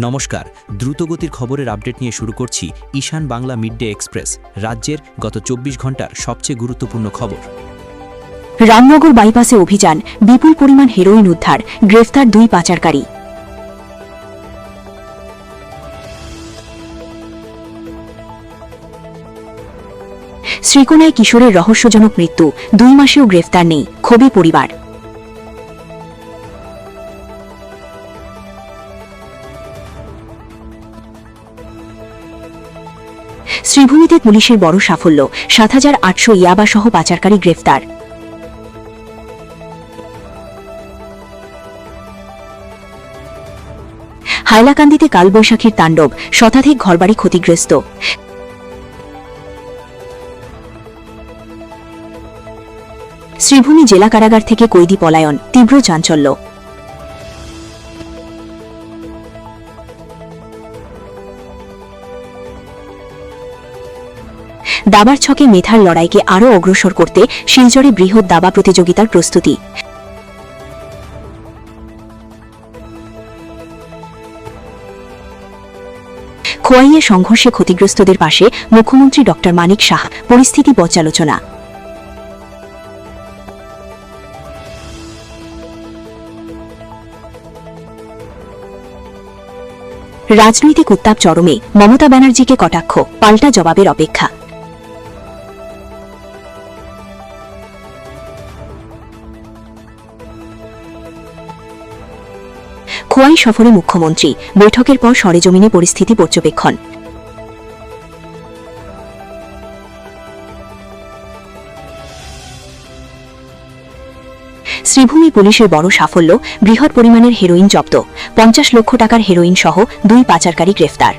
নমস্কার, দ্রুতগতির খবরের আপডেট নিয়ে শুরু করছি ঈশান বাংলা মিডডে এক্সপ্রেস, রাজ্যের গত ২৪ ঘন্টার সবচেয়ে গুরুত্বপূর্ণ খবর। রামনগর বাইপাসে অভিযান, বিপুল পরিমাণ হেরোইন উদ্ধার, গ্রেফতার ২ পাচারকারী। শ্রীকোনায় কিশোরের রহস্যজনক মৃত্যু, ২ মাসেও গ্রেফতার নেই, ক্ষোভে পরিবার। শ্রীভূমিতে পুলিশের বড় সাফল্য, ৭,৮০০ ইয়াবাসহ পাচারকারী গ্রেফতার। হাইলাকান্দিতে কালবৈশাখীর তাণ্ডব, শতাধিক ঘরবাড়ি ক্ষতিগ্রস্ত। শ্রীভূমি জেলা কারাগার থেকে কয়েদি পলায়ন, তীব্র চাঞ্চল্য। দাবার ছকে মেধার লড়াইকে আরও অগ্রসর করতে শিলচরে বৃহৎ দাবা প্রতিযোগিতার প্রস্তুতি। খোয়াইয়ে সংঘর্ষে ক্ষতিগ্রস্তদের পাশে মুখ্যমন্ত্রী ড মানিক শাহ, পরিস্থিতি পর্যালোচনা। রাজনৈতিক উত্তাপ চরমে, মমতা ব্যানার্জিকে কটাক্ষ, পাল্টা জবাবের অপেক্ষা। খোয়াই সফরে মুখ্যমন্ত্রী, বৈঠকের পর সরেজমিনে পরিস্থিতি পর্যবেক্ষণ। শ্রীভূমি পুলিশের বড় সাফল্য, বৃহৎ পরিমাণের হেরোইন জব্দ, ৫০ লক্ষ টাকার হেরোইন সহ ২ পাচারকারী গ্রেফতার।